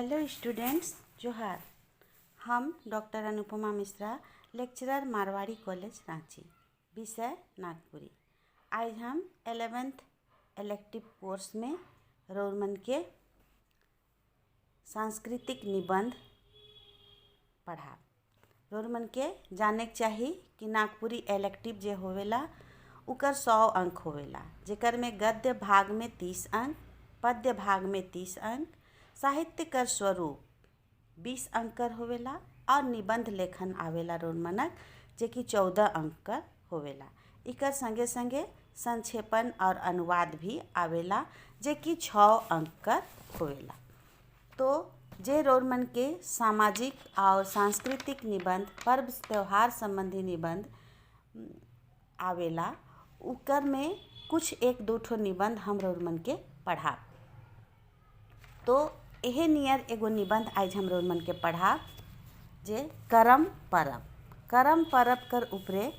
Hello students, जोहार। हम doctor Anupama Mishra, lecturer Marwari college Ranchi, विषय नागपुरी। आज हम 11th इलेक्टिव कोर्स में रोमन के सांस्कृतिक निबंध पढ़ा। रोमन के जाने के चाहिए कि नागपुरी इलेक्टिव जे होवेला उकर 100 अंक होवेला, जेकर में गद्य भाग में 30 अंक, पद्य भाग में 30 अंक, साहित्य कर स्वरूप 20 अंक कर होवेला और निबंध लेखन आवेला रोमनक जे कि 14 अंक कर होवेला। इकर संगे संगे संक्षेपण और अनुवाद भी आवेला जे कि 6 अंक कर होवेला। तो जे रोमन के सामाजिक और सांस्कृतिक निबंध, पर्व त्यौहार संबंधी निबंध आवेला, उकर में कुछ एक दो ठो निबंध हम रोमन के पढ़ा। तो एहे नियर एगो निबंध आज हम रोमन के पढ़ा जे करम परब कर ऊपरे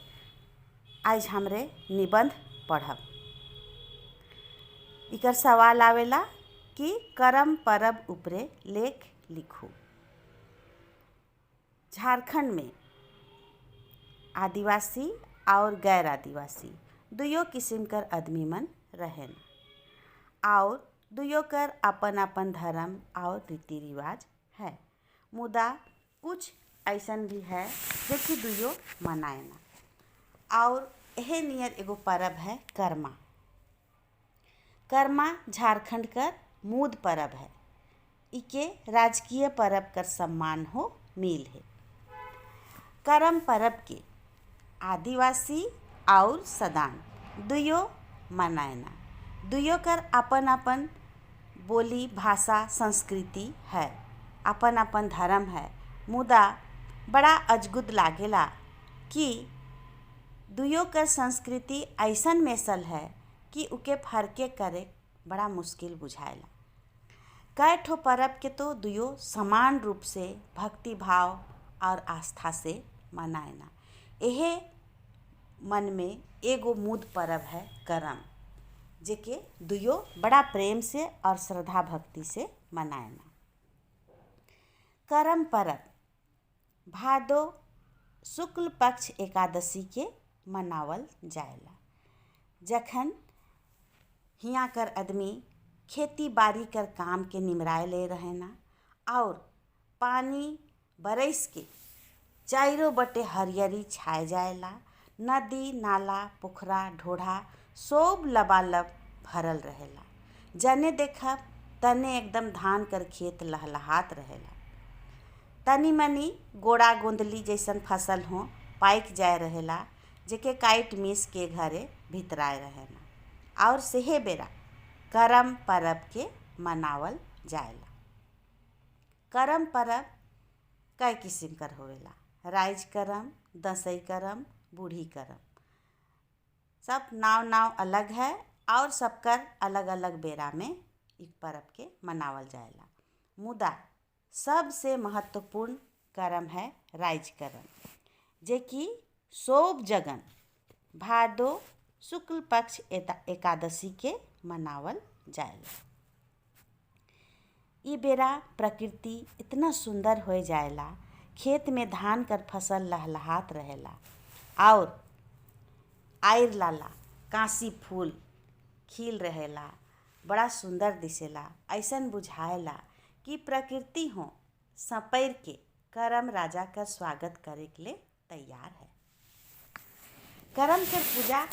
आज हमरे निबंध पढ़ब। इकर सवाल आवेला कि करम परब ऊपरे लेख लिखू। झारखंड में आदिवासी और गैर आदिवासी दुयो किस्म कर आदमी मन रहेन और दुयो कर अपन अपन धर्म और रीति रिवाज है। मुदा कुछ ऐसन भी है जो कि दुयो मनाएना। और यह नियर एगो परब है कर्मा। कर्मा झारखंड कर मूद परब है। इके राजकीय परब कर सम्मान हो मिल है। करम परब के आदिवासी और सदान दुयो मनाएना। दुयो कर अपन अपन बोली, भाषा, संस्कृति है, अपन अपन धर्म है। मुदा बड़ा अजगुद लागेला कि दुयो कर संस्कृति ऐसन मेसल है कि उके फरके करे बड़ा मुश्किल बुझाएला। कई ठो परब के तो दुयो समान रूप से भक्ति भाव और आस्था से मनाएना। एहे मन में एगो मूद परब है करम, जेके दुयो बड़ा प्रेम से और श्रद्धा भक्ति से मनाएना। करम परब भादो शुक्ल पक्ष एकादशी के मनावल जाएला। जखन हियाँ कर आदमी खेती बाड़ी कर काम के निमराए ले रहेना और पानी बरस के चारों बटे हरियरी छाए जाएला। नदी नाला पोखरा ढोढ़ा सब लबालब भरल रहेला। जने देखब तने एकदम धान कर खेत लहलहात रहेला। तनी मनी गोड़ा गोंदली जैसन फसल हो पाइक जाए रहेला, जेके काट मीस के घरे भितराए रहेला। और सेहे बेरा करम परब के मनावल जाएला। करम परब कई किस्म कर होवेला। राइज करम, दसई करम, बूढ़ी करम, सब नाव अलग है और सबकर अलग अलग बेरा में एक परब के मनावल जाएला। मुदा सबसे महत्वपूर्ण करम है राइज करम, जे कि सोब जगन भादो शुक्ल पक्ष एकादशी के मनावल जाएला। ई बेरा प्रकृति इतना सुंदर हो जाएला, खेत में धान कर फसल लहलहात रहेला और आयर लाला कांसी फूल खिल रहेला, बड़ा सुंदर दिसेला। ऐसन बुझाएला कि प्रकृति हो सपैर के करम राजा का स्वागत करे के लिए तैयार है। करम कर पूजा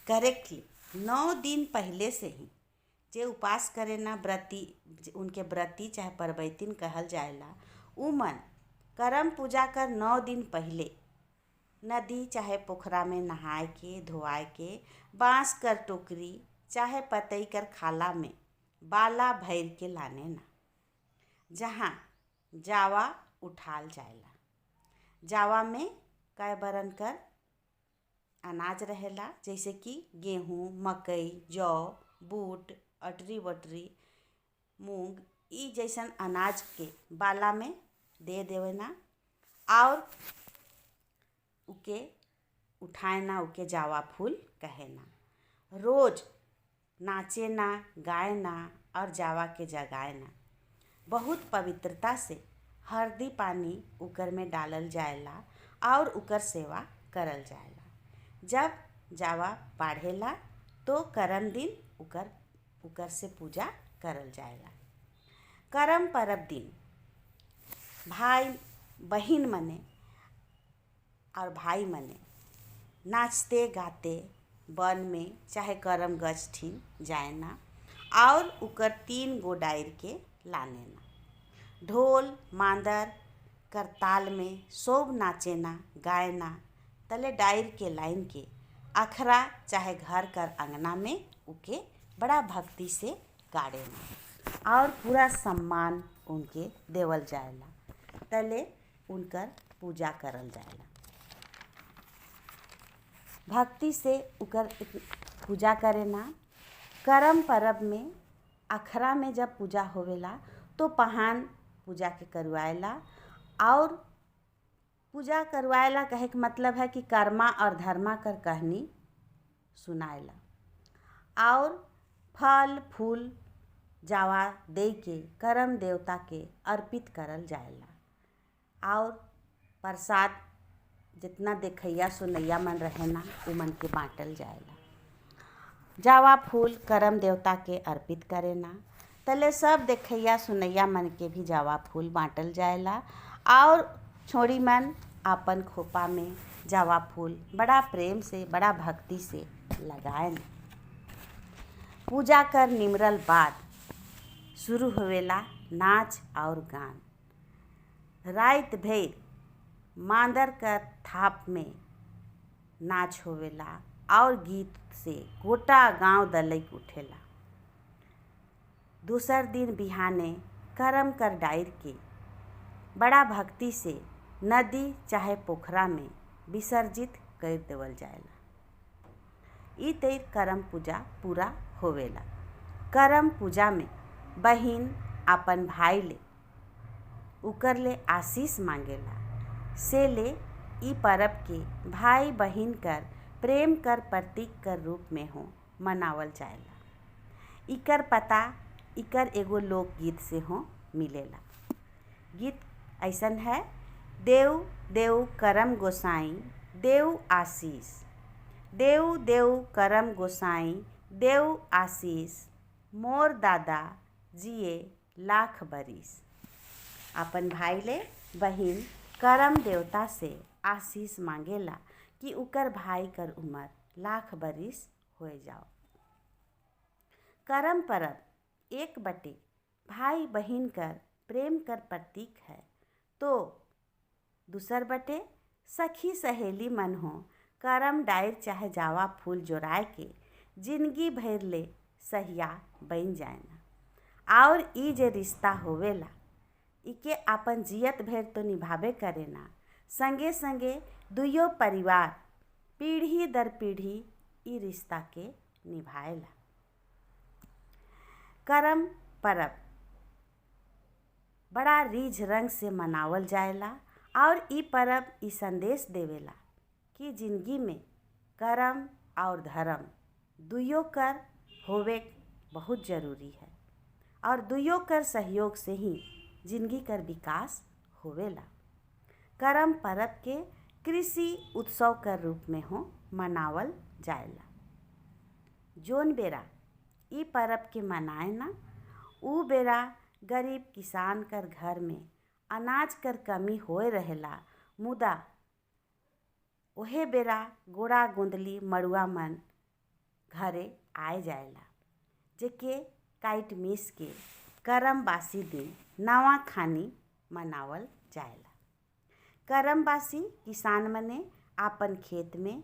करे के 9 दिन पहले से ही जे उपास करे ना व्रती, उनके व्रती चाहे परबैतिन कहल जाएला, उमन करम पूजा कर 9 दिन पहले नदी चाहे पोखरा में नहाए के धोआए के बाँस कर टोकरी चाहे पतई कर खाला में बाला भैर के लाने ना, जहाँ जावा उठाल जाएला। जावा में कई बरन कर अनाज रहेला, जैसे कि गेहूँ, मकई, जौ, बूट, अटरी वटरी, मूंग, ई जैसन अनाज के बाला में दे देवेना और उके उठाएना, उके जावा फूल कहेना। रोज नाचेना, गाएना और जावा के जगाएना। बहुत पवित्रता से हरदी पानी उकर में डालल जाएला और उकर सेवा करल जाएला। जब जावा बाढ़ेला तो करम दिन उकर से पूजा करल जाएला। करम परब दिन भाई बहिन मने और भाई मने नाचते गाते वन में चाहे करम गछ ठीन जाए ना और उकर 3 गो डायर के लाने ना। ढोल मांदर करताल में सोब नाचे ना गाए ना तले डायर के लाइन के अखरा चाहे घर कर अंगना में उके बड़ा भक्ति से गाड़े ना और पूरा सम्मान उनके देवल जाएला। तले उनकर पूजा करल जाएला। भक्ति से उकर पूजा करे ना। करम परब में अखरा में जब पूजा होवेला तो पहान पूजा के करवाएला और पूजा करवाएला कहे के मतलब है कि कर्मा और धर्मा कर कहनी सुनाएला और फल फूल जावा दे के करम देवता के अर्पित करल जाएला और प्रसाद जितना देखैया सुनैया मन रहे ना उमन के बाँटल जाएला। जावा फूल करम देवता के अर्पित करे ना तले सब देखैया सुनैया मन के भी जावा फूल बाँटल जाएला और छोड़ी मन आपन खोपा में जावा फूल बड़ा प्रेम से बड़ा भक्ति से लगाए ना। पूजा कर निमरल बाद शुरू होवेला नाच और गान। रात भर मांदर का थाप में नाच होवेला और गीत से गोटा गांव दलैक उठेला। दूसर दिन बिहाने करम कर डायर के बड़ा भक्ति से नदी चाहे पोखरा में विसर्जित कर देवल जाएला। ई तैर करम पूजा पूरा होवेला। करम पूजा में बहिन अपन भाई ले उकर ले आशीष मांगेला। से ले ई परब के भाई बहिन कर प्रेम कर प्रतीक कर रूप में हो मनावल जाएला। इकर पता इकर एगो लोकगीत से हो मिलेला। गीत ऐसन है, देव देव करम गोसाई देव आशीष, देव देव करम गोसाई देव आशीष, मोर दादा जिए लाख बरिस। अपन भाई ले बहिन करम देवता से आशीष मांगेला कि उकर भाई कर उम्र लाख बरिस हो जाओ। करम परब एक बटे भाई बहिन कर प्रेम कर प्रतीक है तो दूसर बटे सखी सहेली मन हो करम डायर चाहे जावा फूल जोराए के जिंदगी भर ले सहिया बन जाएना। और ई जे रिश्ता होवेला इके आपन जियत भर तो निभावे करे ना, संगे संगे दुयो परिवार पीढ़ी दर पीढ़ी ई रिश्ता के निभाएला। करम परब बड़ा रीझ रंग से मनावल जाएला और ई परब ई संदेश देवेला कि जिंदगी में करम और धर्म दुयो कर होवे बहुत जरूरी है और दुयो कर सहयोग से ही जिंदगी कर विकास होवेला। करम परब के कृषि उत्सव कर रूप में हो मनावल जाएला। जोन बेरा ई परब के मनाए ना ऊ बेरा गरीब किसान कर घर में अनाज कर कमी होए रहेला, मुदा ओहे बेरा गोड़ा गोंदली मड़ुआ मन घरे आए जाएला जेके काइट मीस के करम बासी दिन नवा खानी मनावल जाएला। करम बासी किसान मने आपन खेत में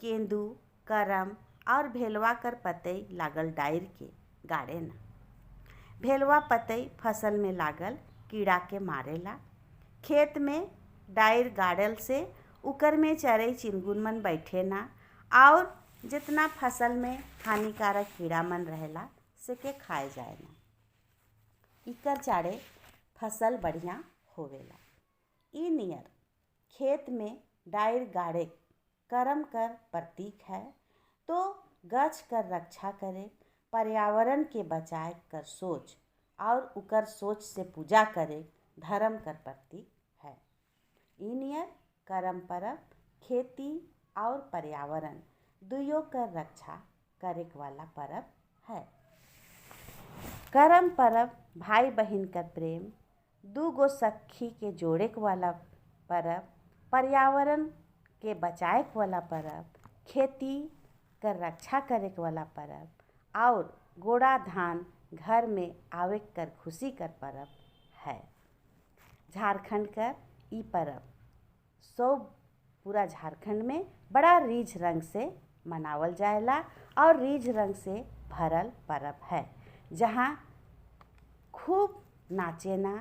केंदू करम और भेलवा कर पतई लागल डायर के गाड़े ना। भेलवा पतई फसल में लागल कीड़ा के मारेला। खेत में डायर गाड़ल से उकर में चरई चिरगुन मन बैठे ना और जितना फसल में हानिकारक कीड़ा मन रहेला से के खाए जाए ना। इकर चाड़े फसल बढ़िया होवेला। ई नियर खेत में डायर गाड़े करम कर प्रतीक है तो गछ कर रक्षा करे, पर्यावरण के बचाए कर सोच और उकर सोच से पूजा करे धर्म कर प्रतीक है। ई नियर करम परब खेती और पर्यावरण दुइयों कर रक्षा करे वाला परब है। करम परब भाई बहन का प्रेम, दू गो सखी के जोड़े वाला परब, पर्यावरण के बचाए वाला परब, खेती कर रक्षा करे वाला परब और गोड़ा धान घर में आवे कर खुशी कर परब है। झारखंड का ई परब सब पूरा झारखंड में बड़ा रीझ रंग से मनावल जाएला और रीझ रंग से भरल परब है, जहाँ खूब नाचेना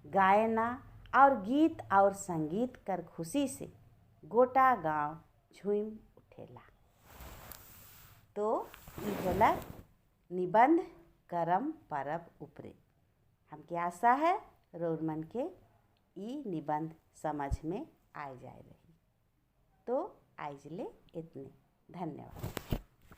गाएना और गीत और संगीत कर खुशी से गोटा गांव झूम उठेला। तो ई होला निबंध करम परब उपरे। हमके आशा है रउर मन के ई निबंध समझ में आ जाए रही। तो आज ले इतने, धन्यवाद।